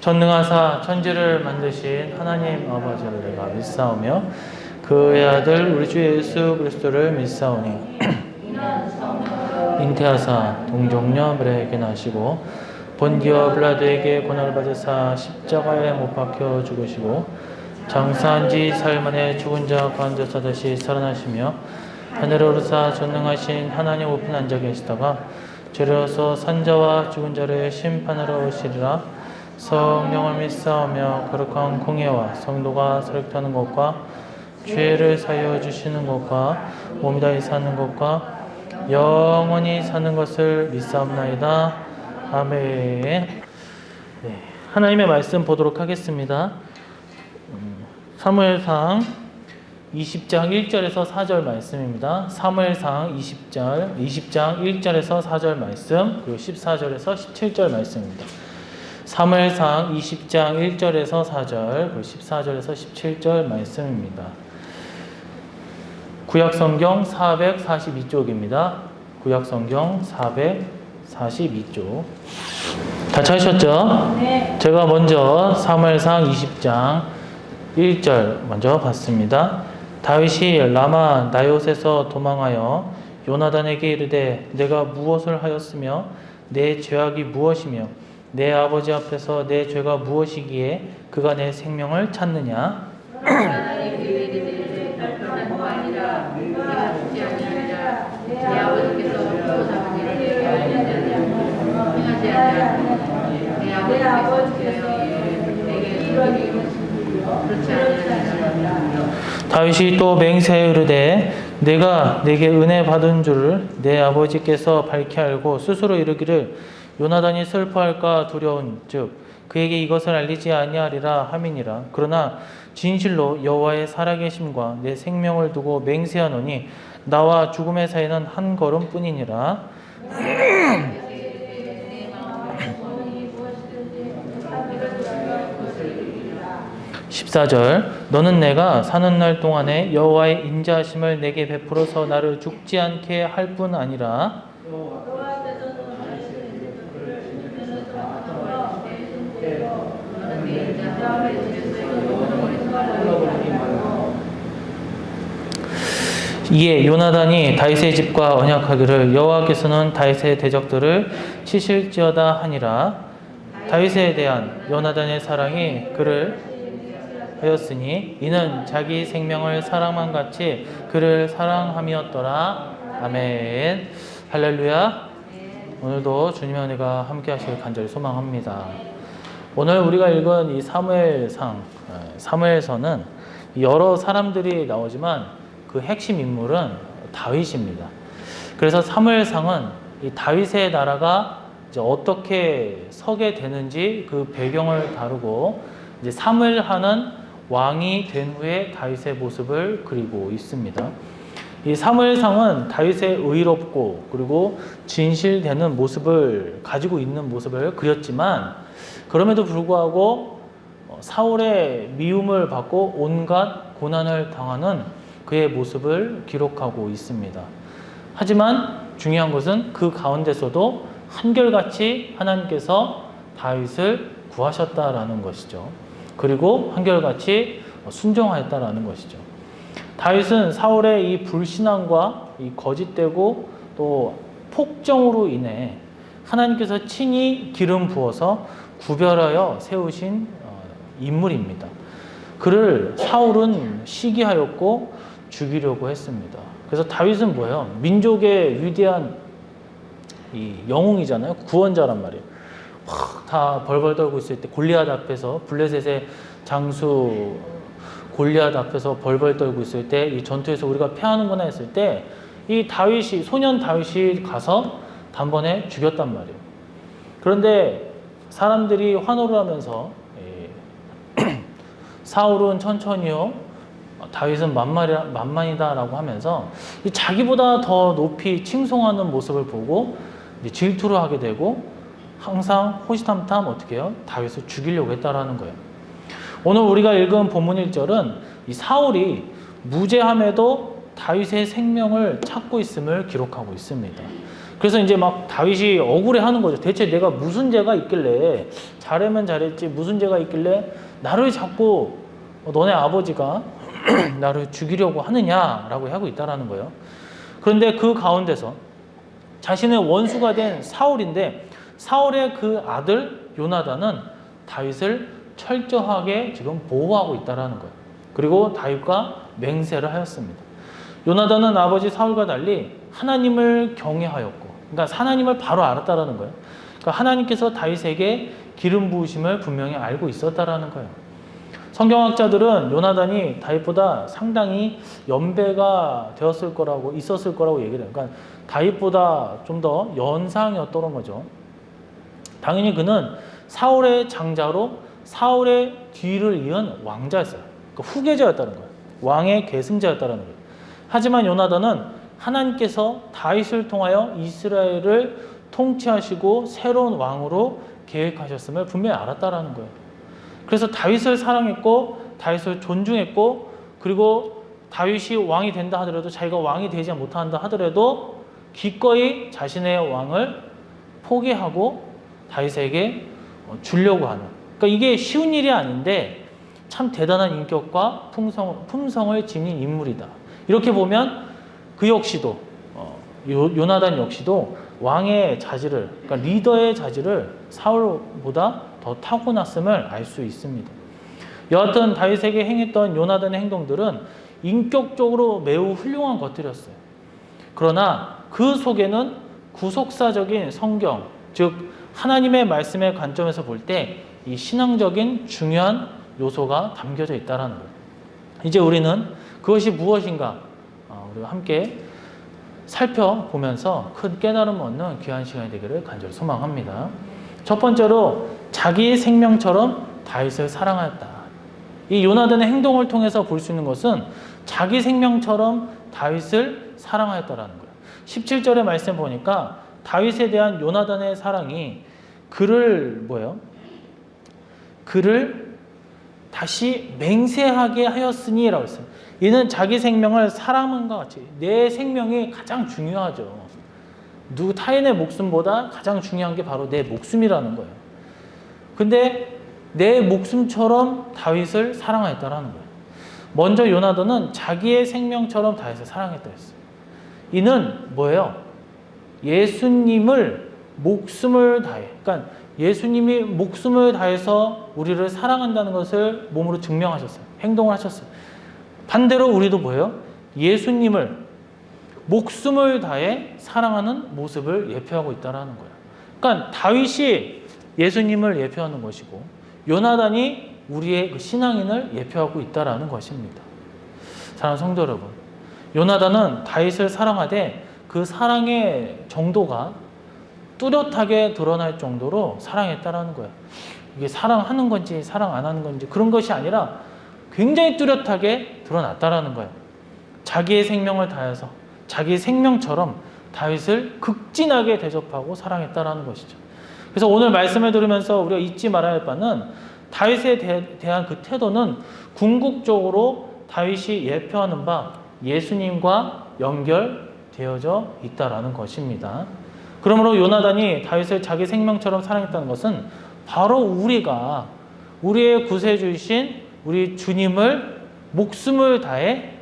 전능하사 천지를 만드신 하나님 아버지를 내가 믿사오며 그의 아들 우리 주 예수 그리스도를 믿사오니 잉태하사 동정녀 마리아에게 나시고 본디오 빌라도에게 고난을 받으사 십자가에 못 박혀 죽으시고 장사한 지 사흘 만에 죽은 자 가운데서 다시 살아나시며 하늘에 오르사 전능하신 하나님 우편 앉아 계시다가 죄로서 산자와 죽은 자를 심판하러 오시리라. 성령을 믿사오며 거룩한 공예와 성도가 서력하는 것과 죄를 사하여 주시는 것과 몸이 다히 사는 것과 영원히 사는 것을 믿사옵나이다. 아멘. 네, 하나님의 말씀 보도록 하겠습니다. 사무엘상 20장 1절에서 4절 말씀입니다. 사무엘상 20장 1절에서 4절 말씀, 그리고 14절에서 17절 말씀입니다. 사무엘상 20장 1절에서 4절, 그리고 14절에서 17절 말씀입니다. 구약성경 442쪽입니다. 구약성경 442쪽. 다 찾으셨죠? 네. 제가 먼저 사무엘상 20장 1절 먼저 봤습니다. 다윗이 라마 나요곳에서 도망하여 요나단에게 이르되 내가 무엇을 하였으며 내 죄악이 무엇이며 내 아버지 앞에서 내 죄가 무엇이기에 그가 내 생명을 찾느냐. 다윗이 또 맹세하여 이르되 내가 내게 은혜 받은 줄을 내 아버지께서 밝히 알고 스스로 이르기를 요나단이 슬퍼할까 두려운즉 그에게 이것을 알리지 아니하리라 함이니라. 그러나 진실로 여호와의 살아계심과 내 생명을 두고 맹세하노니 나와 죽음의 사이는 한 걸음뿐이니라. 14절 너는 내가 사는 날 동안에 여호와의 인자하심을 내게 베풀어서 나를 죽지 않게 할 뿐 아니라 이에 요나단이 다윗의 집과 언약하기를 여호와께서는 다윗의 대적들을 치실지어다 하니라. 다윗에 대한 요나단의 사랑이 그를 하였으니 이는 자기 생명을 사랑한 같이 그를 사랑함이었더라. 아멘. 할렐루야. 오늘도 주님의 은혜가 함께 하시길 간절히 소망합니다. 오늘 우리가 읽은 이 사무엘서는 여러 사람들이 나오지만 그 핵심 인물은 다윗입니다. 그래서 사무엘상은 이 다윗의 나라가 이제 어떻게 서게 되는지 그 배경을 다루고 이제 사무엘하는 왕이 된 후에 다윗의 모습을 그리고 있습니다. 이 사무엘상은 다윗의 의롭고 그리고 진실되는 모습을 가지고 있는 모습을 그렸지만 그럼에도 불구하고 사울의 미움을 받고 온갖 고난을 당하는 그의 모습을 기록하고 있습니다. 하지만 중요한 것은 그 가운데서도 한결같이 하나님께서 다윗을 구하셨다라는 것이죠. 그리고 한결같이 순종하였다라는 것이죠. 다윗은 사울의 이 불신앙과 이 거짓되고 또 폭정으로 인해 하나님께서 친히 기름 부어서 구별하여 세우신 인물입니다. 그를 사울은 시기하였고 죽이려고 했습니다. 그래서 다윗은 뭐예요? 민족의 위대한 이 영웅이잖아요. 구원자란 말이에요. 다 벌벌 떨고 있을 때 골리앗 앞에서 블레셋의 장수 골리앗 앞에서 벌벌 떨고 있을 때 이 전투에서 우리가 패하는구나 했을 때 이 다윗이 소년 다윗이 가서 단번에 죽였단 말이에요. 그런데 사람들이 환호를 하면서 사울은 천천히요, 다윗은 만만이다라고 하면서 자기보다 더 높이 칭송하는 모습을 보고 질투를 하게 되고 항상 호시탐탐 어떻게 해요? 다윗을 죽이려고 했다라는 거예요. 오늘 우리가 읽은 본문 1절은 이 사울이 무죄함에도 다윗의 생명을 찾고 있음을 기록하고 있습니다. 그래서 이제 막 다윗이 억울해하는 거죠. 대체 내가 무슨 죄가 있길래, 잘하면 잘했지 무슨 죄가 있길래 나를 자꾸 너네 아버지가 나를 죽이려고 하느냐라고 하고 있다라는 거예요. 그런데 그 가운데서 자신의 원수가 된 사울인데, 사울의 그 아들 요나단은 다윗을 철저하게 지금 보호하고 있다라는 거예요. 그리고 다윗과 맹세를 하였습니다. 요나단은 아버지 사울과 달리 하나님을 경외하였고, 그러니까 하나님을 바로 알았다라는 거예요. 그러니까 하나님께서 다윗에게 기름 부으심을 분명히 알고 있었다라는 거예요. 성경학자들은 요나단이 다윗보다 상당히 연배가 있었을 거라고 얘기를 해요. 그러니까 다윗보다 좀 더 연상이었던 거죠. 당연히 그는 사울의 장자로 사울의 뒤를 이은 왕자였어요. 그러니까 후계자였다는 거예요. 왕의 계승자였다는 거예요. 하지만 요나단은 하나님께서 다윗을 통하여 이스라엘을 통치하시고 새로운 왕으로 계획하셨음을 분명히 알았다라는 거예요. 그래서 다윗을 사랑했고 다윗을 존중했고, 그리고 다윗이 왕이 된다 하더라도, 자기가 왕이 되지 못한다 하더라도 기꺼이 자신의 왕을 포기하고 다윗에게 주려고 하는, 그러니까 이게 쉬운 일이 아닌데 참 대단한 인격과 품성을 지닌 인물이다. 이렇게 보면 그 역시도 요나단 역시도 왕의 자질을, 그러니까 리더의 자질을 사울보다 더 타고났음을 알 수 있습니다. 여하튼 다윗에게 행했던 요나단의 행동들은 인격적으로 매우 훌륭한 것들이었어요. 그러나 그 속에는 구속사적인 성경, 즉 하나님의 말씀의 관점에서 볼 때 이 신앙적인 중요한 요소가 담겨져 있다는 거예요. 이제 우리는 그것이 무엇인가 우리가 함께 살펴보면서 큰 깨달음 얻는 귀한 시간이 되기를 간절히 소망합니다. 첫 번째로 자기의 생명처럼 다윗을 사랑하였다. 이 요나단의 행동을 통해서 볼 수 있는 것은 자기 생명처럼 다윗을 사랑하였다라는 거예요. 17절의 말씀 보니까 다윗에 대한 요나단의 사랑이 그를 다시 맹세하게 하였으니 라고 했어요. 이는 자기 생명을 사랑함과 같이, 내 생명이 가장 중요하죠. 타인의 목숨보다 가장 중요한 게 바로 내 목숨이라는 거예요. 근데 내 목숨처럼 다윗을 사랑하였다라는 거예요. 먼저 요나단은 자기의 생명처럼 다윗을 사랑했다 했어요. 이는 뭐예요? 예수님을 목숨을 다해, 그러니까 예수님이 목숨을 다해서 우리를 사랑한다는 것을 몸으로 증명하셨어요. 행동을 하셨어요. 반대로 우리도 뭐예요? 예수님을 목숨을 다해 사랑하는 모습을 예표하고 있다는 거예요. 그러니까 다윗이 예수님을 예표하는 것이고 요나단이 우리의 그 신앙인을 예표하고 있다는 것입니다. 사랑하는 성도 여러분, 요나단은 다윗을 사랑하되 그 사랑의 정도가 뚜렷하게 드러날 정도로 사랑했다라는 거예요. 이게 사랑하는 건지 사랑 안 하는 건지 그런 것이 아니라 굉장히 뚜렷하게 드러났다라는 거예요. 자기의 생명을 다해서 자기 생명처럼 다윗을 극진하게 대접하고 사랑했다라는 것이죠. 그래서 오늘 말씀을 들으면서 우리가 잊지 말아야 할 바는 다윗에 대한 그 태도는 궁극적으로 다윗이 예표하는 바 예수님과 연결되어져 있다라는 것입니다. 그러므로 요나단이 다윗을 자기 생명처럼 사랑했다는 것은 바로 우리가 우리의 구세주이신 우리 주님을 목숨을 다해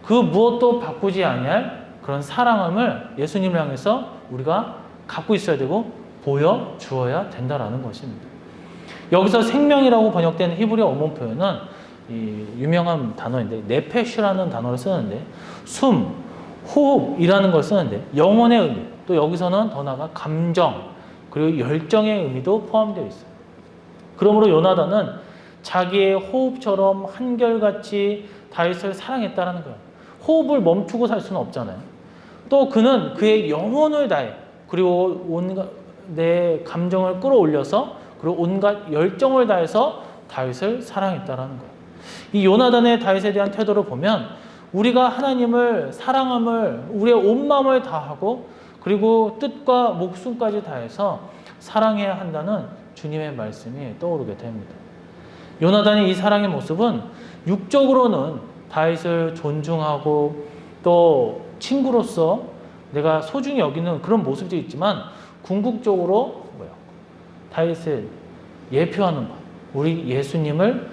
그 무엇도 바꾸지 아니할 그런 사랑함을 예수님을 향해서 우리가 갖고 있어야 되고 보여주어야 된다라는 것입니다. 여기서 생명이라고 번역된 히브리어 원문 표현은 이 유명한 단어인데 네페시라는 단어를 쓰는데 숨, 호흡이라는 걸 쓰는데 영혼의 의미, 또 여기서는 더 나아가 감정, 그리고 열정의 의미도 포함되어 있어요. 그러므로 요나단은 자기의 호흡처럼 한결같이 다윗을 사랑했다는 거예요. 호흡을 멈추고 살 수는 없잖아요. 또 그는 그의 영혼을 다해, 그리고 온갖 내 감정을 끌어올려서, 그리고 온갖 열정을 다해서 다윗을 사랑했다는 거예요. 이 요나단의 다윗에 대한 태도를 보면 우리가 하나님을 사랑함을 우리의 온 마음을 다하고 그리고 뜻과 목숨까지 다해서 사랑해야 한다는 주님의 말씀이 떠오르게 됩니다. 요나단의 이 사랑의 모습은 육적으로는 다윗을 존중하고 또 친구로서 내가 소중히 여기는 그런 모습도 있지만 궁극적으로 다윗을 예표하는 것. 우리 예수님을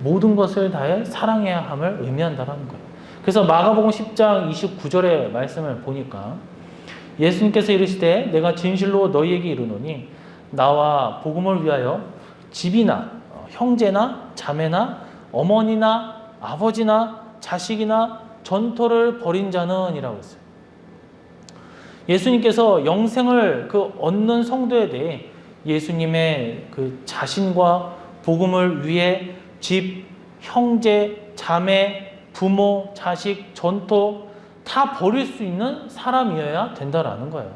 모든 것을 다해 사랑해야 함을 의미한다는 거예요. 그래서 마가복음 10장 29절의 말씀을 보니까 예수님께서 이르시되 내가 진실로 너희에게 이르노니 나와 복음을 위하여 집이나 형제나 자매나 어머니나 아버지나 자식이나 전토를 벌인 자는 이라고 했어요. 예수님께서 영생을 얻는 성도에 대해 예수님의 그 자신과 복음을 위해 집, 형제, 자매, 부모, 자식, 전토 다 버릴 수 있는 사람이어야 된다라는 거예요.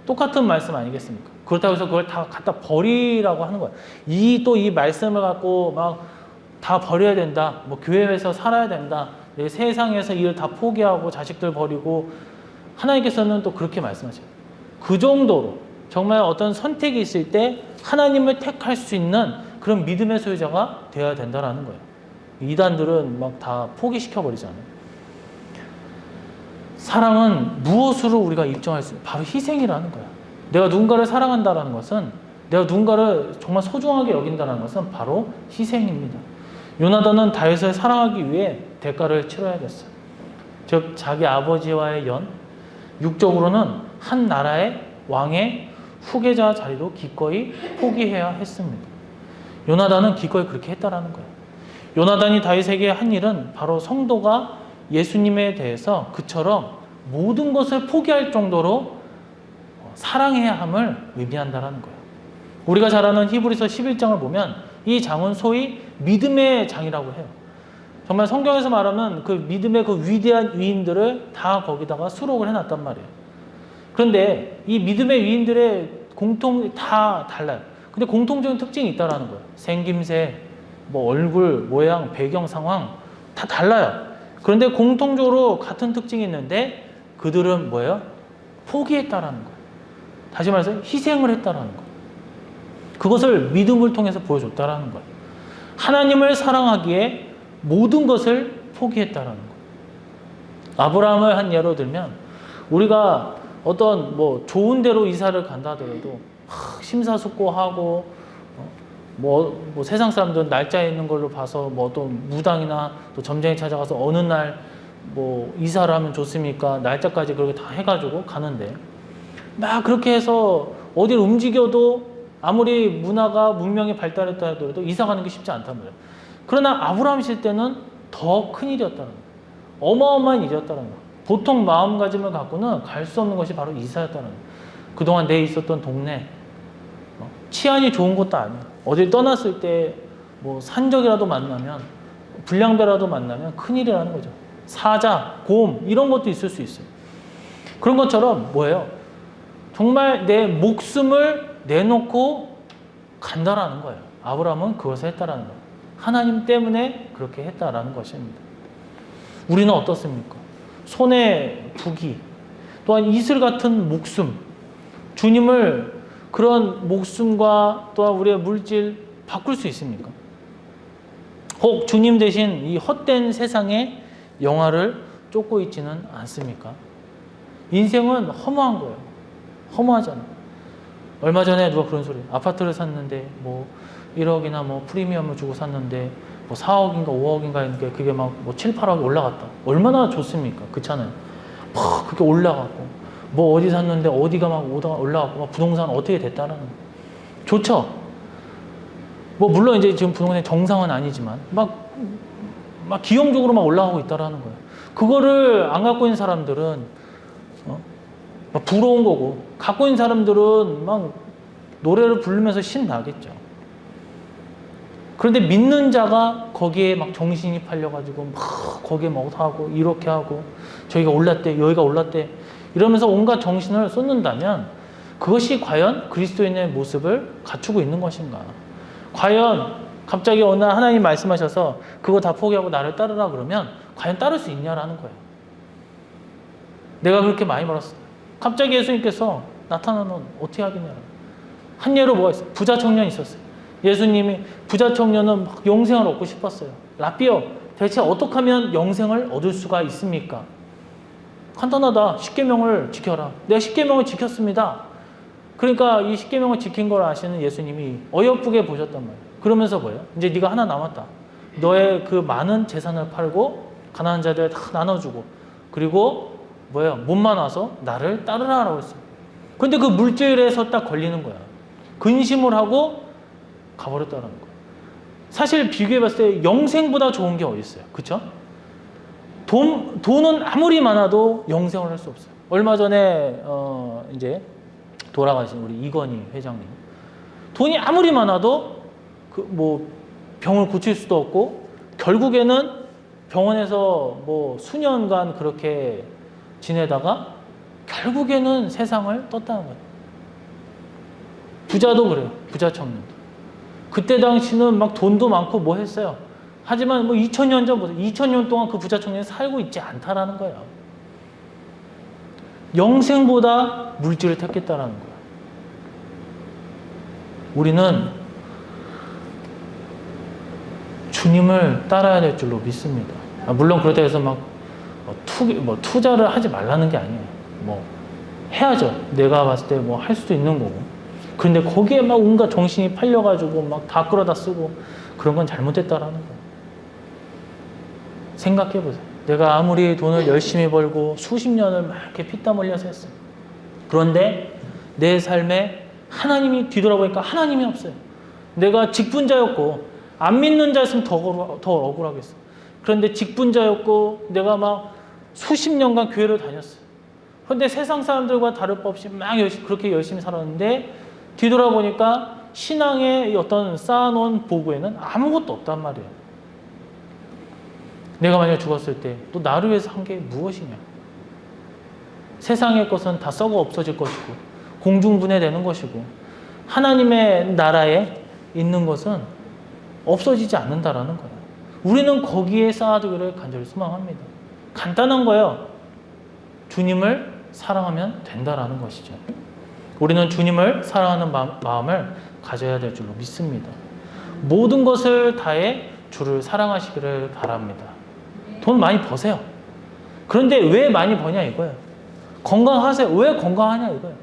똑같은 말씀 아니겠습니까? 그렇다고 해서 그걸 다 갖다 버리라고 하는 거예요. 이 말씀을 갖고 막 다 버려야 된다. 뭐 교회에서 살아야 된다. 세상에서 일 다 포기하고 자식들 버리고 하나님께서는 또 그렇게 말씀하세요. 그 정도로 정말 어떤 선택이 있을 때 하나님을 택할 수 있는 그런 믿음의 소유자가 되어야 된다라는 거예요. 이단들은 막 다 포기시켜 버리잖아요. 사랑은 무엇으로 우리가 입증할 수 있는 바로 희생이라는 거야. 내가 누군가를 사랑한다는 것은 내가 누군가를 정말 소중하게 여긴다는 것은 바로 희생입니다. 요나단은 다윗을 사랑하기 위해 대가를 치러야 됐어요. 즉 자기 아버지와의 육적으로는 한 나라의 왕의 후계자 자리도 기꺼이 포기해야 했습니다. 요나단은 기꺼이 그렇게 했다라는 거예요. 요나단이 다윗에게 한 일은 바로 성도가 예수님에 대해서 그처럼 모든 것을 포기할 정도로 사랑해야 함을 의미한다라는 거예요. 우리가 잘 아는 히브리서 11장을 보면 이 장은 소위 믿음의 장이라고 해요. 정말 성경에서 말하면 그 믿음의 그 위대한 위인들을 다 거기다가 수록을 해놨단 말이에요. 그런데 이 믿음의 위인들의 다 달라요. 근데 공통적인 특징이 있다라는 거예요. 생김새, 뭐 얼굴, 모양, 배경, 상황 다 달라요. 그런데 공통적으로 같은 특징이 있는데 그들은 뭐예요? 포기했다라는 거예요. 다시 말해서 희생을 했다라는 거예요. 그것을 믿음을 통해서 보여줬다라는 거예요. 하나님을 사랑하기에 모든 것을 포기했다라는 거예요. 아브라함을 한 예로 들면 우리가 어떤 뭐 좋은 데로 이사를 간다 하더라도 심사숙고하고 뭐 세상 사람들은 날짜에 있는 걸로 봐서 뭐 또 무당이나 또 점쟁이 찾아가서 어느 날 뭐 이사를 하면 좋습니까? 날짜까지 그렇게 다 해가지고 가는데 막 그렇게 해서 어딜 움직여도 아무리 문명이 발달했다 하더라도 이사 가는 게 쉽지 않단 말이에요. 그러나 아브라함 실 때는 더 큰 일이었다는 거예요. 어마어마한 일이었다는 거예요. 보통 마음가짐을 갖고는 갈 수 없는 것이 바로 이사였다는 거예요. 그동안 내 있었던 동네 치안이 좋은 것도 아니에요. 어딜 떠났을 때 뭐 산적이라도 만나면 불량배라도 만나면 큰일이라는 거죠. 사자, 곰 이런 것도 있을 수 있어요. 그런 것처럼 뭐예요? 정말 내 목숨을 내놓고 간다라는 거예요. 아브라함은 그것을 했다라는 거예요. 하나님 때문에 그렇게 했다라는 것입니다. 우리는 어떻습니까? 손에 부기, 또한 이슬 같은 목숨, 주님을 그런 목숨과 또한 우리의 물질 바꿀 수 있습니까? 혹 주님 대신 이 헛된 세상의 영화를 쫓고 있지는 않습니까? 인생은 허무한 거예요. 허무하잖아요. 얼마 전에 누가 그런 소리, 아파트를 샀는데 뭐 1억이나 뭐 프리미엄을 주고 샀는데 뭐 4억인가 5억인가 했는데 그게 막 뭐 7, 8억이 올라갔다. 얼마나 좋습니까? 그렇잖아요. 막 그렇게 올라갔고 뭐 어디 샀는데 어디가 막 올라갔고 막 부동산 어떻게 됐다는 좋죠. 뭐 물론 이제 지금 부동산의 정상은 아니지만 막 기형적으로 막 올라가고 있다라는 거예요. 그거를 안 갖고 있는 사람들은 막 부러운 거고 갖고 있는 사람들은 막 노래를 부르면서 신나겠죠. 그런데 믿는 자가 거기에 막 정신이 팔려가지고 막 거기에 뭐 하고 이렇게 하고 저기가 올랐대 여기가 올랐대 이러면서 온갖 정신을 쏟는다면 그것이 과연 그리스도인의 모습을 갖추고 있는 것인가? 과연 갑자기 어느 날 하나님 말씀하셔서 그거 다 포기하고 나를 따르라 그러면 과연 따를 수 있냐라는 거예요. 내가 그렇게 많이 벌었어. 갑자기 예수님께서 나타나면 어떻게 하겠냐. 한 예로 뭐가 있어요? 부자 청년이 있었어요. 예수님이 부자 청년은 막 영생을 얻고 싶었어요. 라삐어, 대체 어떻게 하면 영생을 얻을 수가 있습니까? 간단하다. 십계명을 지켜라. 내가 십계명을 지켰습니다. 그러니까 이 십계명을 지킨 걸 아시는 예수님이 어여쁘게 보셨단 말이에요. 그러면서 뭐예요? 이제 네가 하나 남았다. 너의 그 많은 재산을 팔고 가난한 자들 다 나눠주고 그리고 뭐예요? 몸만 와서 나를 따르라라고 했어요. 근데 그 물질에서 딱 걸리는 거야. 근심을 하고 가버렸다는 거야. 사실 비교해봤을 때 영생보다 좋은 게 어디 있어요? 그쵸? 돈은 아무리 많아도 영생을 할 수 없어요. 얼마 전에 이제 돌아가신 우리 이건희 회장님, 돈이 아무리 많아도 그 뭐 병을 고칠 수도 없고 결국에는 병원에서 뭐 수년간 그렇게 지내다가 결국에는 세상을 떴다는 거예요. 부자도 그래요. 부자 청년도. 그때 당시는 막 돈도 많고 뭐 했어요. 하지만 뭐 2000년 전부터 2000년 동안 그 부자 청년이 살고 있지 않다라는 거예요. 영생보다 물질을 택했다라는 거예요. 우리는 주님을 따라야 될 줄로 믿습니다. 물론 그렇다고 해서 막 투자를 하지 말라는 게 아니에요. 뭐 해야죠. 내가 봤을 때 뭐 할 수도 있는 거고. 그런데 거기에 막 온갖 정신이 팔려가지고 막 다 끌어다 쓰고 그런 건 잘못됐다라는 거예요. 생각해보세요. 내가 아무리 돈을 열심히 벌고 수십 년을 막 이렇게 피땀 흘려서 했어요. 그런데 내 삶에 하나님이 뒤돌아보니까 하나님이 없어요. 내가 직분자였고 안 믿는 자였으면 더 억울하겠어. 그런데 직분자였고 내가 막 수십 년간 교회를 다녔어요. 그런데 세상 사람들과 다를 바 없이 막 그렇게 열심히 살았는데 뒤돌아보니까 신앙의 어떤 쌓아놓은 보고에는 아무것도 없단 말이에요. 내가 만약 죽었을 때 또 나를 위해서 한 게 무엇이냐? 세상의 것은 다 썩어 없어질 것이고 공중분해되는 것이고 하나님의 나라에 있는 것은 없어지지 않는다라는 거예요. 우리는 거기에 쌓아두기를 간절히 소망합니다. 간단한 거예요. 주님을 사랑하면 된다라는 것이죠. 우리는 주님을 사랑하는 마음을 가져야 될 줄로 믿습니다. 모든 것을 다해 주를 사랑하시기를 바랍니다. 돈 많이 버세요. 그런데 왜 많이 버냐 이거예요. 건강하세요. 왜 건강하냐 이거예요.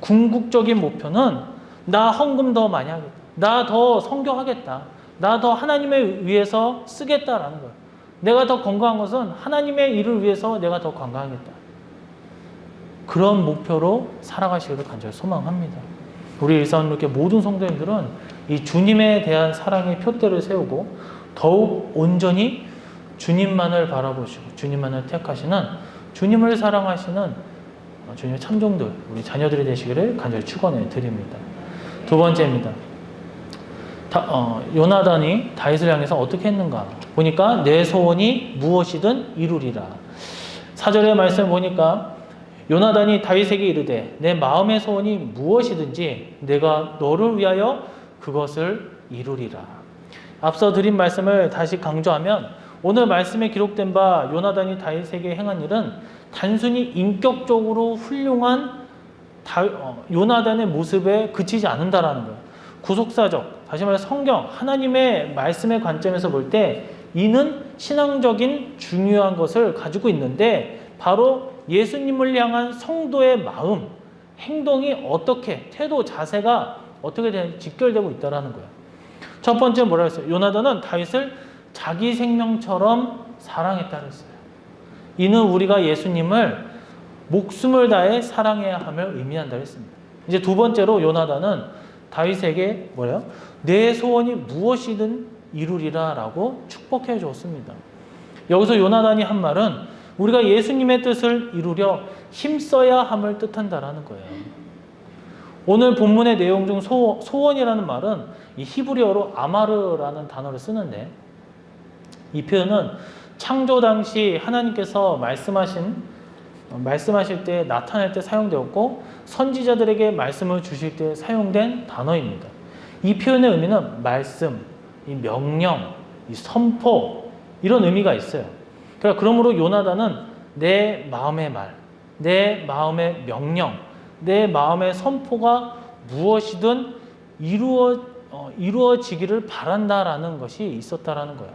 궁극적인 목표는 나 헌금 더 많이 하겠다. 나 더 선교하겠다. 나 더 하나님을 위해서 쓰겠다라는 거예요. 내가 더 건강한 것은 하나님의 일을 위해서 내가 더 건강하겠다. 그런 목표로 살아가시기를 간절히 소망합니다. 우리 일산로교회 모든 성도님들은 이 주님에 대한 사랑의 표대를 세우고 더욱 온전히 주님만을 바라보시고 주님만을 택하시는 주님을 사랑하시는 주님의 참종들, 우리 자녀들이 되시기를 간절히 축원해 드립니다. 두 번째입니다. 요나단이 다윗을 향해서 어떻게 했는가 보니까 내 소원이 무엇이든 이루리라. 4절의 말씀을 보니까 요나단이 다윗에게 이르되 내 마음의 소원이 무엇이든지 내가 너를 위하여 그것을 이루리라. 앞서 드린 말씀을 다시 강조하면 오늘 말씀에 기록된 바 요나단이 다윗에게 행한 일은 단순히 인격적으로 훌륭한 요나단의 모습에 그치지 않는다라는 거예요. 구속사적, 다시 말해 성경, 하나님의 말씀의 관점에서 볼 때 이는 신앙적인 중요한 것을 가지고 있는데 바로 예수님을 향한 성도의 마음, 행동이 어떻게, 태도, 자세가 어떻게 직결되고 있다는 거예요. 첫 번째 뭐라고 했어요? 요나단은 다윗을 자기 생명처럼 사랑했다고 했어요. 이는 우리가 예수님을 목숨을 다해 사랑해야 함을 의미한다고 했습니다. 이제 두 번째로 요나단은 다윗에게 뭐래요? 내 소원이 무엇이든 이루리라 라고 축복해 주었습니다. 여기서 요나단이 한 말은 우리가 예수님의 뜻을 이루려 힘써야 함을 뜻한다라는 거예요. 오늘 본문의 내용 중 소원이라는 말은 이 히브리어로 아마르라는 단어를 쓰는데 이 표현은 창조 당시 하나님께서 말씀하실 때 나타낼 때 사용되었고 선지자들에게 말씀을 주실 때 사용된 단어입니다. 이 표현의 의미는 말씀, 이 명령, 이 선포 이런 의미가 있어요. 그러므로 요나단은 내 마음의 말, 내 마음의 명령, 내 마음의 선포가 무엇이든 이루어지기를 바란다라는 것이 있었다라는 거예요.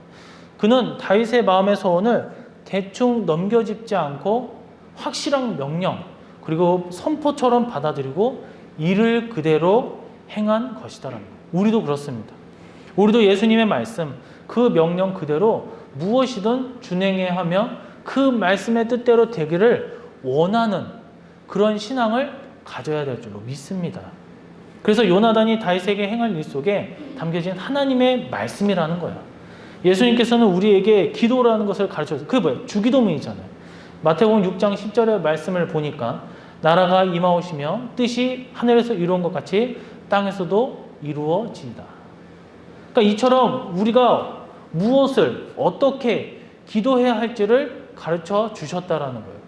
그는 다윗의 마음의 소원을 대충 넘겨짚지 않고 확실한 명령 그리고 선포처럼 받아들이고 이를 그대로 행한 것이다라는 거예요. 우리도 그렇습니다. 우리도 예수님의 말씀 그 명령 그대로 무엇이든 준행해야 하며 그 말씀의 뜻대로 되기를 원하는 그런 신앙을 가져야 될 줄로 믿습니다. 그래서 요나단이 다윗에게 행할 일 속에 담겨진 하나님의 말씀이라는 거예요. 예수님께서는 우리에게 기도라는 것을 가르쳐주세요. 그게 뭐예요? 주기도문이잖아요. 마태복음 6장 10절의 말씀을 보니까 나라가 임하오시며 뜻이 하늘에서 이루어진 것 같이 땅에서도 이루어지이다. 그러니까 이처럼 우리가 무엇을 어떻게 기도해야 할지를 가르쳐 주셨다라는 거예요.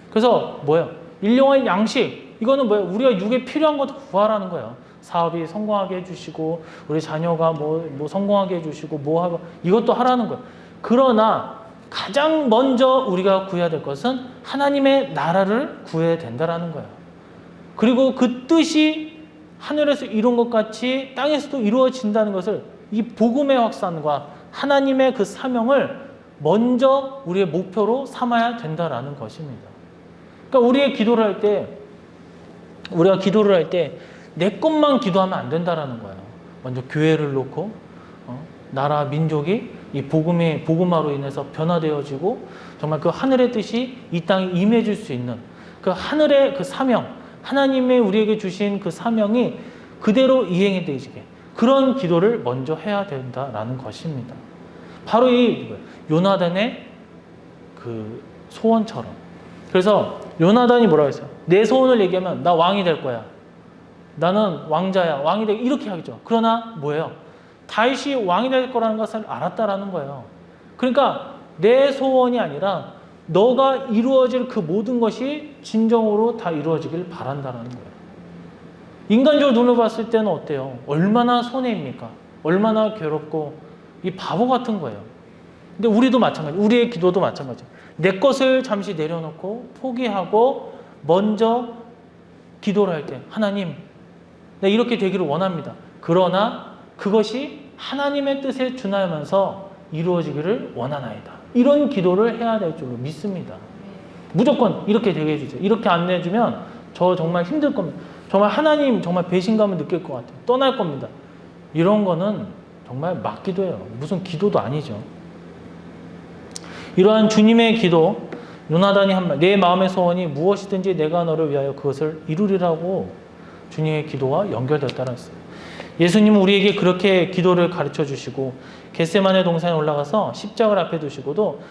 그래서 뭐예요? 일용할 양식 이거는 뭐예요? 우리가 육에 필요한 것도 구하라는 거예요. 사업이 성공하게 해주시고 우리 자녀가 뭐 성공하게 해주시고 뭐 하고 이것도 하라는 거예요. 그러나 가장 먼저 우리가 구해야 될 것은 하나님의 나라를 구해야 된다라는 거예요. 그리고 그 뜻이 하늘에서 이룬 것 같이 땅에서도 이루어진다는 것을 이 복음의 확산과 하나님의 그 사명을 먼저 우리의 목표로 삼아야 된다라는 것입니다. 그러니까 우리가 기도를 할 때 내 것만 기도하면 안 된다라는 거예요. 먼저 교회를 놓고 나라 민족이 이 복음화로 인해서 변화되어지고 정말 그 하늘의 뜻이 이 땅에 임해질 수 있는 그 하늘의 그 사명, 하나님의 우리에게 주신 그 사명이 그대로 이행이 되지게 그런 기도를 먼저 해야 된다라는 것입니다. 바로 이 요나단의 그 소원처럼. 그래서 요나단이 뭐라고 했어요? 내 소원을 얘기하면 나 왕이 될 거야. 나는 왕자야. 왕이 되고 이렇게 하겠죠. 그러나 뭐예요? 다윗이 왕이 될 거라는 것을 알았다라는 거예요. 그러니까 내 소원이 아니라 너가 이루어질 그 모든 것이 진정으로 다 이루어지길 바란다라는 거예요. 인간적으로 눈으로 봤을 때는 어때요? 얼마나 손해입니까? 얼마나 괴롭고 이 바보 같은 거예요. 근데 우리도 마찬가지. 우리의 기도도 마찬가지. 내 것을 잠시 내려놓고 포기하고 먼저 기도를 할 때 하나님 네, 이렇게 되기를 원합니다. 그러나 그것이 하나님의 뜻에 준하면서 이루어지기를 원하나이다. 이런 기도를 해야 될 줄로 믿습니다. 무조건 이렇게 되게 해주세요. 이렇게 안 해주면 저 정말 힘들 겁니다. 정말 하나님 정말 배신감을 느낄 것 같아요. 떠날 겁니다. 이런 거는 정말 막 기도예요. 무슨 기도도 아니죠. 이러한 주님의 기도, 요나단이 한 말, 내 마음의 소원이 무엇이든지 내가 너를 위하여 그것을 이루리라고 주님의 기도와 연결됐다는 했어요. 예수님은 우리에게 그렇게 기도를 가르쳐 주시고 겟세마네 동산에 올라가서 십자가를 앞에 두시고도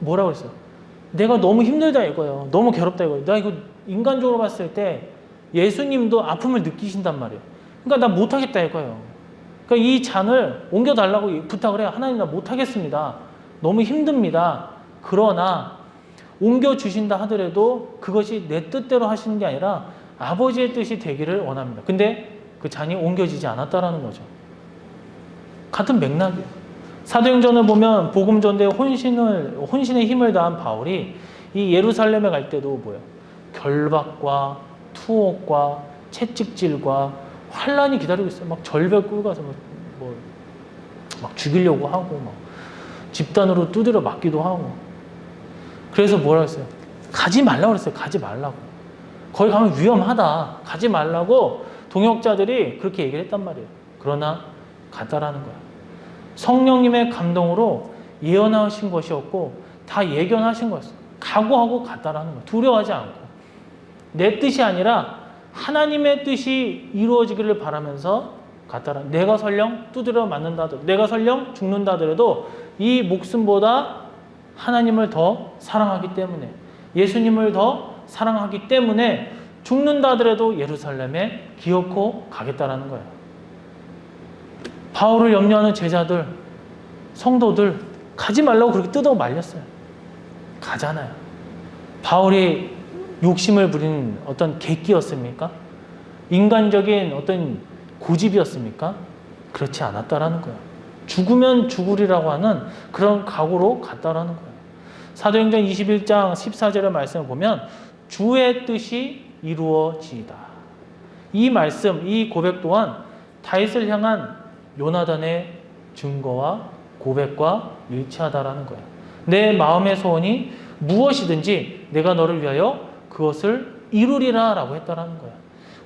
뭐라고 했어요? 내가 너무 힘들다 이거예요. 너무 괴롭다 이거예요. 나 이거 인간적으로 봤을 때 예수님도 아픔을 느끼신단 말이에요. 그러니까 나 못하겠다 이거예요. 그러니까 이 잔을 옮겨달라고 부탁을 해요. 하나님 나 못하겠습니다. 너무 힘듭니다. 그러나 옮겨주신다 하더라도 그것이 내 뜻대로 하시는 게 아니라 아버지의 뜻이 되기를 원합니다. 근데 그 잔이 옮겨지지 않았다라는 거죠. 같은 맥락이에요. 사도행전을 보면 복음 전대에 혼신의 힘을 다한 바울이 이 예루살렘에 갈 때도 뭐예요? 결박과 투옥과 채찍질과 환란이 기다리고 있어요. 막 절벽 끌고 가서 막 죽이려고 하고 막 집단으로 두드려 맞기도 하고. 그래서 뭐라 했어요? 가지 말라고 그랬어요. 가지 말라고. 거기 가면 위험하다. 가지 말라고 동역자들이 그렇게 얘기를 했단 말이에요. 그러나 갔다라는 거야. 성령님의 감동으로 예언하신 것이었고 다 예견하신 거였어. 각오하고 갔다라는 거야. 두려워하지 않고. 내 뜻이 아니라 하나님의 뜻이 이루어지기를 바라면서 갔다라. 내가 설령 두드려 맞는다 하더라도, 내가 설령 죽는다 하더라도 이 목숨보다 하나님을 더 사랑하기 때문에, 예수님을 더 사랑하기 때문에 죽는다 하더라도 예루살렘에 기어코 가겠다라는 거예요. 바울을 염려하는 제자들, 성도들 가지 말라고 그렇게 뜯어 말렸어요. 가잖아요. 바울이 욕심을 부리는 어떤 객기였습니까? 인간적인 어떤 고집이었습니까? 그렇지 않았다라는 거예요. 죽으면 죽으리라고 하는 그런 각오로 갔다라는 거예요. 사도행전 21장 14절의 말씀을 보면 주의 뜻이 이루어지이다. 이 말씀, 이 고백 또한 다윗을 향한 요나단의 증거와 고백과 일치하다라는 거예요. 내 마음의 소원이 무엇이든지 내가 너를 위하여 그것을 이루리라 라고 했다라는 거야.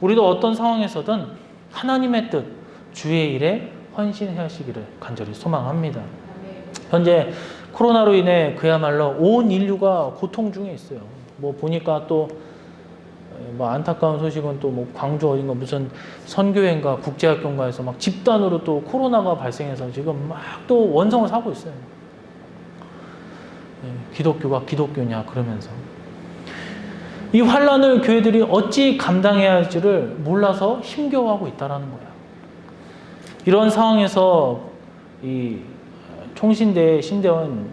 우리도 어떤 상황에서든 하나님의 뜻, 주의 일에 헌신하시기를 간절히 소망합니다. 현재 코로나로 인해 그야말로 온 인류가 고통 중에 있어요. 뭐 보니까 또 뭐 안타까운 소식은 또 뭐 광주 어딘가 무슨 선교회인가 국제학교인가에서 막 집단으로 또 코로나가 발생해서 지금 막 또 원성을 사고 있어요. 기독교가 기독교냐 그러면서 이 환란을 교회들이 어찌 감당해야 할지를 몰라서 힘겨워하고 있다라는 거야. 이런 상황에서 이 총신대 신대원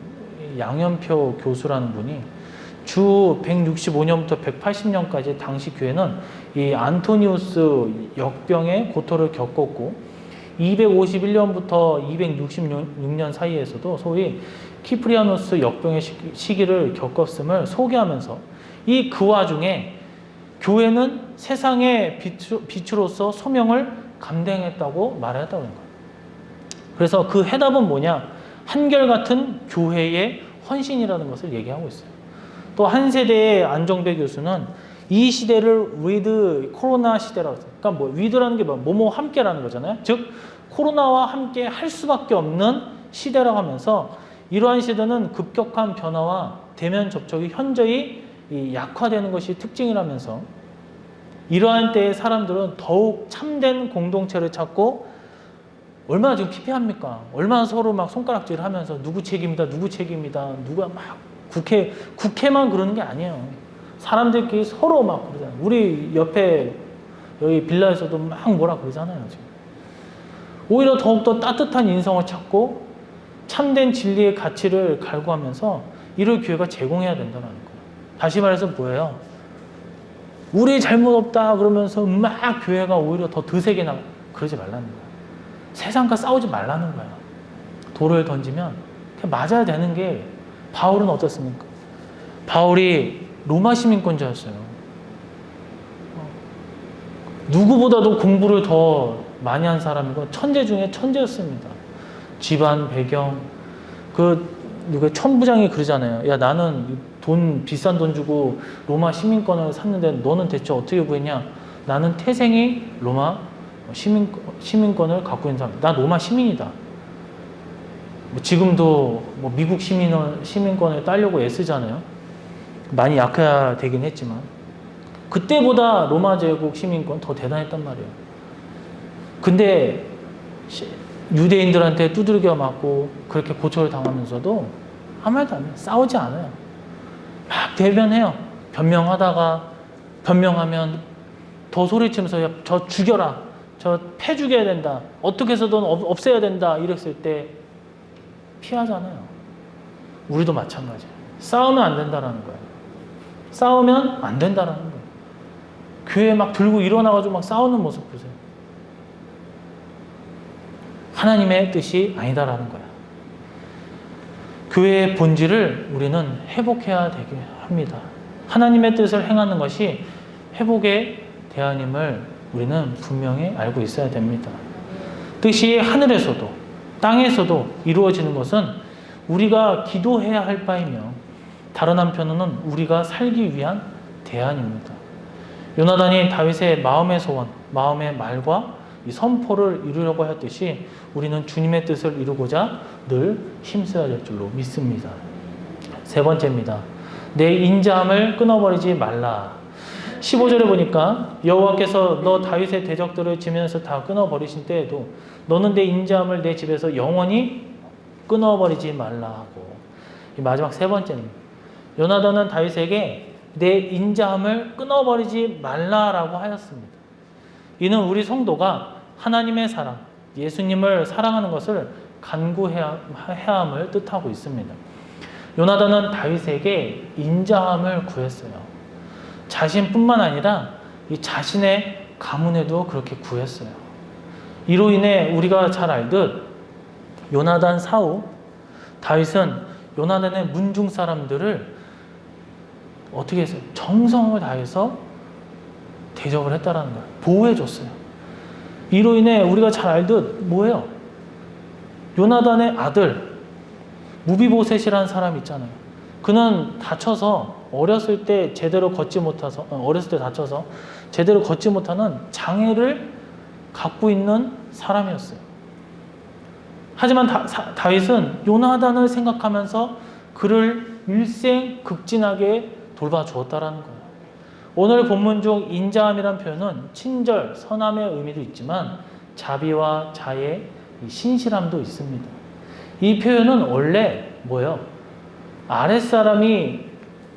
양현표 교수라는 분이 주 165년부터 180년까지 당시 교회는 이 안토니우스 역병의 고통을 겪었고 251년부터 266년 사이에서도 소위 키프리아노스 역병의 시기를 겪었음을 소개하면서 그 와중에 교회는 세상의 빛으로서 소명을 감당했다고 말했다고 하는 거예요. 그래서 그 해답은 뭐냐? 한결같은 교회의 헌신이라는 것을 얘기하고 있어요. 또 한 세대의 안정배 교수는 이 시대를 with 코로나 시대라고 했어요. 그러니까 뭐 with라는 게 뭐뭐 함께라는 거잖아요. 즉 코로나와 함께 할 수밖에 없는 시대라고 하면서 이러한 시대는 급격한 변화와 대면 접촉이 현저히 약화되는 것이 특징이라면서 이러한 때에 사람들은 더욱 참된 공동체를 찾고 얼마나 지금 피폐합니까? 얼마나 서로 막 손가락질 하면서 누구 책임이다, 누구 책임이다, 누가 막 국회만 그러는 게 아니에요. 사람들끼리 서로 막 그러잖아요. 우리 옆에 여기 빌라에서도 막 뭐라 그러잖아요, 지금. 오히려 더욱더 따뜻한 인성을 찾고 참된 진리의 가치를 갈구하면서 이를 교회가 제공해야 된다는 거예요. 다시 말해서 뭐예요? 우리 잘못 없다 그러면서 막 교회가 오히려 더 드세게 나가. 그러지 말라는 거예요. 세상과 싸우지 말라는 거예요. 돌을 던지면 그냥 맞아야 되는 게 바울은 어떻습니까? 바울이 로마 시민권자였어요. 누구보다도 공부를 더 많이 한 사람이고 천재 중에 천재였습니다. 집안 배경 누가 천부장이 그러잖아요. 야 나는 비싼 돈 주고 로마 시민권을 샀는데 너는 대체 어떻게 구했냐? 나는 태생이 로마 시민권을 갖고 있는 사람. 나 로마 시민이다. 뭐 지금도 뭐 미국 시민권을 따려고 애쓰잖아요. 많이 약화되긴 했지만 그때보다 로마 제국 시민권 더 대단했단 말이에요. 근데 유대인들한테 두들겨 맞고 그렇게 고초를 당하면서도 아무 말도 안 해요. 싸우지 않아요. 막 대변해요. 변명하면 더 소리치면서 야, 저 죽여라. 저 패 죽여야 된다. 어떻게 해서든 없애야 된다. 이랬을 때 피하잖아요. 우리도 마찬가지예요. 싸우면 안 된다라는 거예요. 싸우면 안 된다라는 거예요. 교회 막 들고 일어나가지고 막 싸우는 모습 보세요. 하나님의 뜻이 아니다라는 거야. 교회의 본질을 우리는 회복해야 되게 합니다. 하나님의 뜻을 행하는 것이 회복의 대안임을 우리는 분명히 알고 있어야 됩니다. 뜻이 하늘에서도 땅에서도 이루어지는 것은 우리가 기도해야 할 바이며 다른 한편으로는 우리가 살기 위한 대안입니다. 요나단이 다윗의 마음의 소원, 마음의 말과 이 선포를 이루려고 하였듯이 우리는 주님의 뜻을 이루고자 늘 힘써야 될 줄로 믿습니다. 세 번째입니다. 내 인자함을 끊어버리지 말라. 15절에 보니까 여호와께서 너 다윗의 대적들을 지면서 다 끊어버리신 때에도 너는 내 인자함을 내 집에서 영원히 끊어버리지 말라 하고 이 마지막 세 번째입니다. 요나단은 다윗에게 내 인자함을 끊어버리지 말라라고 하였습니다. 이는 우리 성도가 하나님의 사랑, 예수님을 사랑하는 것을 간구해야 함을 뜻하고 있습니다. 요나단은 다윗에게 인자함을 구했어요. 자신뿐만 아니라 이 자신의 가문에도 그렇게 구했어요. 이로 인해 우리가 잘 알듯 요나단 사후 다윗은 요나단의 문중 사람들을 어떻게 했어요? 정성을 다해서 대접을 했다라는 거예요. 보호해줬어요. 이로 인해 우리가 잘 알듯 뭐예요? 요나단의 아들 무비보셋이라는 사람 있잖아요. 그는 다쳐서 어렸을 때 제대로 걷지 못해서 어렸을 때 다쳐서 제대로 걷지 못하는 장애를 갖고 있는 사람이었어요. 하지만 다윗은 요나단을 생각하면서 그를 일생극진하게 돌봐주었다라는 거예요. 오늘 본문 중 인자함이란 표현은 친절, 선함의 의미도 있지만 자비와 자애, 신실함도 있습니다. 이 표현은 원래 뭐예요? 아랫사람이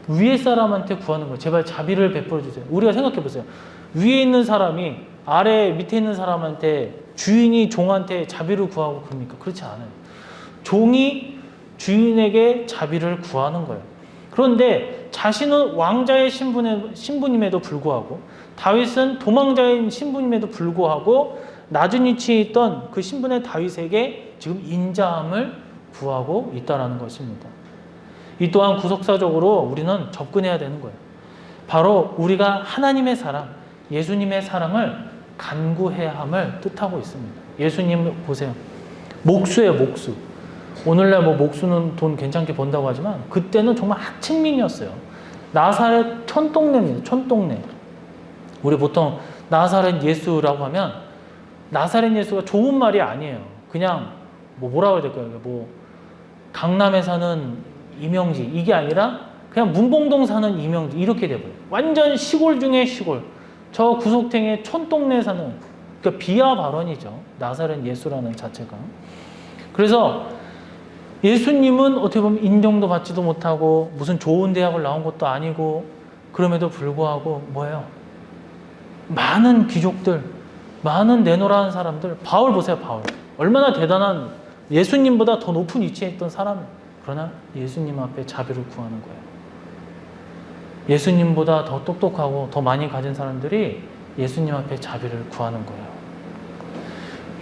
위에 사람한테 구하는 거예요. 제발 자비를 베풀어 주세요. 우리가 생각해 보세요. 위에 있는 사람이 아래 밑에 있는 사람한테 주인이 종한테 자비를 구하고 그럽니까? 그렇지 않아요. 종이 주인에게 자비를 구하는 거예요. 그런데 자신은 왕자의 신분임에도 불구하고 다윗은 도망자인 신분임에도 불구하고 낮은 위치에 있던 그 신분의 다윗에게 지금 인자함을 구하고 있다는 것입니다. 이 또한 구속사적으로 우리는 접근해야 되는 거예요. 바로 우리가 하나님의 사랑, 예수님의 사랑을 간구해야 함을 뜻하고 있습니다. 예수님 보세요. 목수예요, 목수. 오늘날 뭐 목수는 돈 괜찮게 번다고 하지만 그때는 정말 하층민이었어요. 나사렛 촌동네입니다. 촌동네. 우리 보통 나사렛 예수라고 하면 나사렛 예수가 좋은 말이 아니에요. 그냥 뭐라고 해야 될까요? 뭐 강남에 사는 이명지 이게 아니라 그냥 문봉동 사는 이명지 이렇게 돼버려요. 완전 시골 중에 시골. 저 구석탱의 촌동네에 사는 그러니까 비하 발언이죠. 나사렛 예수라는 자체가. 그래서 예수님은 어떻게 보면 인정도 받지도 못하고 무슨 좋은 대학을 나온 것도 아니고 그럼에도 불구하고 뭐예요? 많은 귀족들, 많은 내노라한 사람들, 바울 보세요, 바울. 얼마나 대단한 예수님보다 더 높은 위치에 있던 사람. 그러나 예수님 앞에 자비를 구하는 거예요. 예수님보다 더 똑똑하고 더 많이 가진 사람들이 예수님 앞에 자비를 구하는 거예요.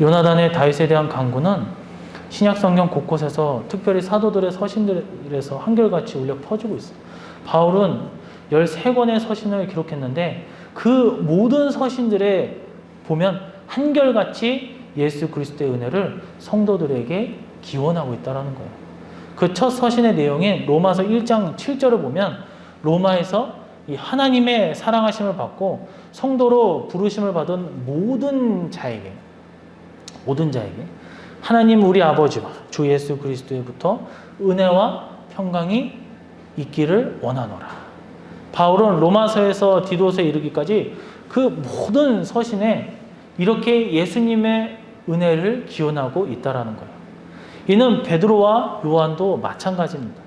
요나단의 다윗에 대한 간구는 신약성경 곳곳에서 특별히 사도들의 서신들에서 한결같이 울려 퍼지고 있어요. 바울은 13권의 서신을 기록했는데 그 모든 서신들에 보면 한결같이 예수 그리스도의 은혜를 성도들에게 기원하고 있다는 거예요. 그 첫 서신의 내용인 로마서 1장 7절을 보면 로마에서 이 하나님의 사랑하심을 받고 성도로 부르심을 받은 모든 자에게 하나님 우리 아버지와 주 예수 그리스도에부터 은혜와 평강이 있기를 원하노라. 바울은 로마서에서 디도서에 이르기까지 그 모든 서신에 이렇게 예수님의 은혜를 기원하고 있다라는 거예요. 이는 베드로와 요한도 마찬가지입니다.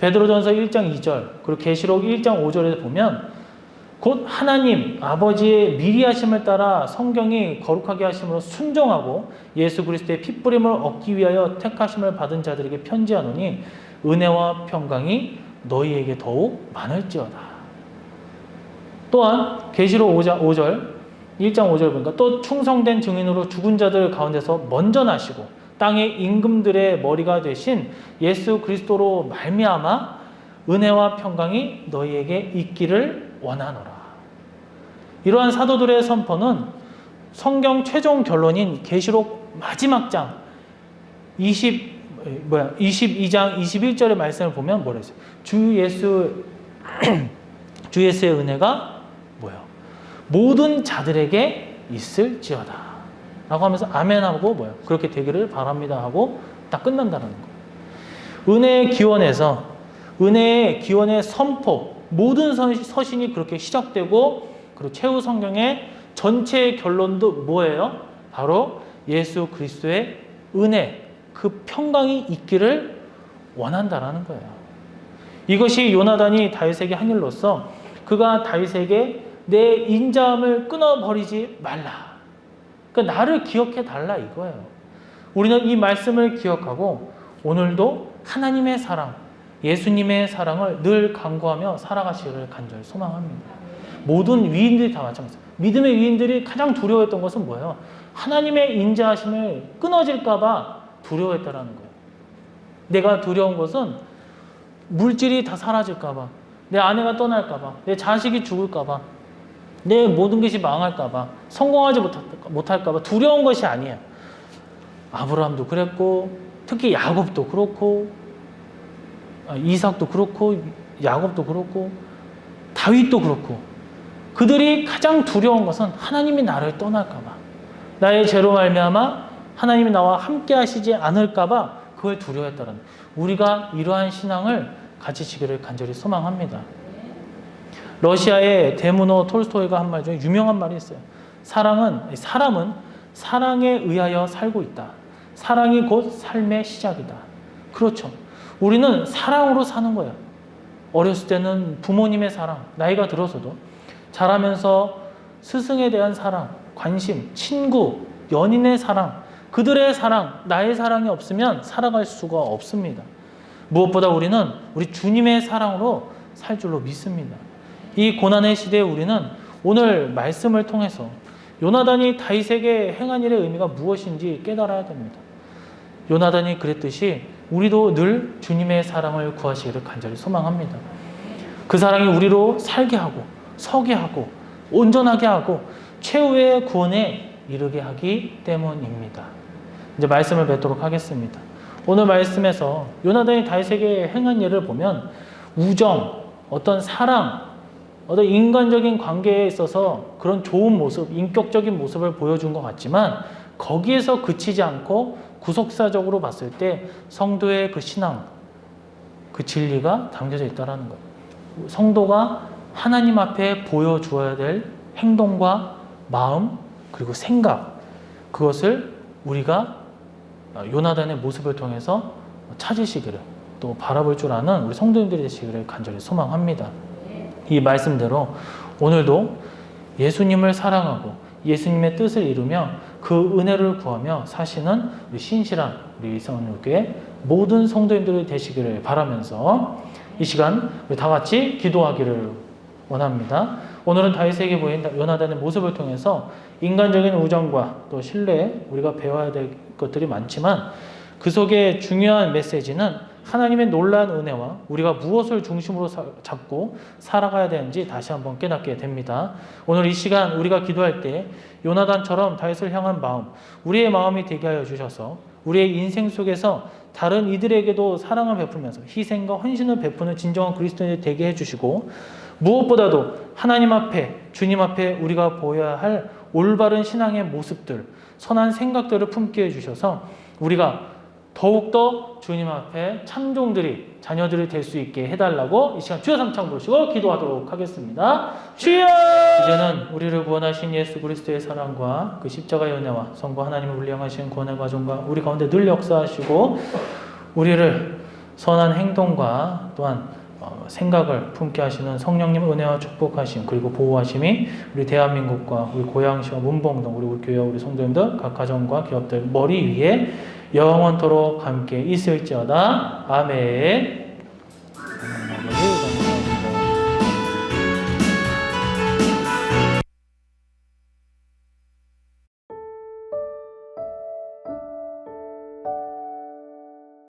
베드로전서 1장 2절 그리고 계시록 1장 5절에 보면 곧 하나님 아버지의 미리 하심을 따라 성경이 거룩하게 하심으로 순종하고 예수 그리스도의 핏부림을 얻기 위하여 택하심을 받은 자들에게 편지하노니 은혜와 평강이 너희에게 더욱 많을지어다. 또한 계시록 1장 5절 보니까 또 충성된 증인으로 죽은 자들 가운데서 먼저 나시고 땅의 임금들의 머리가 되신 예수 그리스도로 말미암아 은혜와 평강이 너희에게 있기를 원하노라. 이러한 사도들의 선포는 성경 최종 결론인 계시록 마지막 장 22장 21절의 말씀을 보면 뭐라 했어요? 주 예수의 은혜가 뭐예요? 모든 자들에게 있을지어다 라고 하면서 아멘하고 뭐예요? 그렇게 되기를 바랍니다 하고 딱 끝난다는 거예요. 은혜의 기원의 선포 모든 서신이 그렇게 시작되고 그리고 최후 성경의 전체 결론도 뭐예요? 바로 예수 그리스도의 은혜, 그 평강이 있기를 원한다라는 거예요. 이것이 요나단이 다윗에게 한 일로서 그가 다윗에게 내 인자함을 끊어버리지 말라. 그러니까 나를 기억해 달라 이거예요. 우리는 이 말씀을 기억하고 오늘도 하나님의 사랑, 예수님의 사랑을 늘 간구하며 살아가시기를 간절히 소망합니다. 모든 위인들이 다 마찬가지입니다. 믿음의 위인들이 가장 두려워했던 것은 뭐예요? 하나님의 인자하심을 끊어질까 봐 두려워했다라는 거예요. 내가 두려운 것은 물질이 다 사라질까 봐, 내 아내가 떠날까 봐, 내 자식이 죽을까 봐, 내 모든 것이 망할까 봐, 성공하지 못할까 봐 두려운 것이 아니에요. 아브라함도 그랬고 특히 야곱도 그렇고 이삭도 그렇고 야곱도 그렇고 다윗도 그렇고 그들이 가장 두려운 것은 하나님이 나를 떠날까 봐, 나의 죄로 말미암아 하나님이 나와 함께 하시지 않을까 봐 그걸 두려워했다는, 우리가 이러한 신앙을 가지시기를 간절히 소망합니다. 러시아의 데무노 톨스토이가 한 말 중에 유명한 말이 있어요. 사람은 사랑에 의하여 살고 있다. 사랑이 곧 삶의 시작이다. 그렇죠. 우리는 사랑으로 사는 거예요. 어렸을 때는 부모님의 사랑, 나이가 들어서도 자라면서 스승에 대한 사랑, 관심, 친구, 연인의 사랑, 그들의 사랑, 나의 사랑이 없으면 살아갈 수가 없습니다. 무엇보다 우리는 우리 주님의 사랑으로 살 줄로 믿습니다. 이 고난의 시대에 우리는 오늘 말씀을 통해서 요나단이 다윗에게 행한 일의 의미가 무엇인지 깨달아야 됩니다. 요나단이 그랬듯이 우리도 늘 주님의 사랑을 구하시기를 간절히 소망합니다. 그 사랑이 우리로 살게 하고 서게 하고 온전하게 하고 최후의 구원에 이르게 하기 때문입니다. 이제 말씀을 뵙도록 하겠습니다. 오늘 말씀에서 요나단이 다윗에게 행한 일을 보면 우정, 어떤 사랑, 어떤 인간적인 관계에 있어서 그런 좋은 모습, 인격적인 모습을 보여준 것 같지만 거기에서 그치지 않고 구속사적으로 봤을 때 성도의 그 신앙, 그 진리가 담겨져 있다는 것. 성도가 하나님 앞에 보여주어야 될 행동과 마음 그리고 생각, 그것을 우리가 요나단의 모습을 통해서 찾으시기를, 또 바라볼 줄 아는 우리 성도님들이 되시기를 간절히 소망합니다. 이 말씀대로 오늘도 예수님을 사랑하고 예수님의 뜻을 이루며 그 은혜를 구하며 사시는 우리 신실한 우리 성령교회 모든 성도님들이 되시기를 바라면서 이 시간 우리 다 같이 기도하기를 원합니다. 오늘은 다윗에게 보인 요나단의 모습을 통해서 인간적인 우정과 또 신뢰, 우리가 배워야 될 것들이 많지만 그 속에 중요한 메시지는 하나님의 놀라운 은혜와 우리가 무엇을 중심으로 잡고 살아가야 되는지 다시 한번 깨닫게 됩니다. 오늘 이 시간 우리가 기도할 때 요나단처럼 다윗을 향한 마음, 우리의 마음이 되게 하여 주셔서 우리의 인생 속에서 다른 이들에게도 사랑을 베풀면서 희생과 헌신을 베푸는 진정한 그리스도인이 되게 해주시고, 무엇보다도 하나님 앞에, 주님 앞에 우리가 보여야 할 올바른 신앙의 모습들, 선한 생각들을 품게 해주셔서 우리가 더욱더 주님 앞에 참종들이, 자녀들이 될 수 있게 해달라고 이 시간 주여 삼창 부르시고 기도하도록 하겠습니다. 주여! 이제는 우리를 구원하신 예수 그리스도의 사랑과 그 십자가의 은혜와 성부 하나님을 울량하신 구원의 과정과 우리 가운데 늘 역사하시고 우리를 선한 행동과 또한 생각을 품게 하시는 성령님의 은혜와 축복하심 그리고 보호하심이 우리 대한민국과 우리 고양시와 문봉동 우리 교회 우리 성도님들 각 가정과 기업들 머리 위에 영원토록 함께 있을지어다. 아멘.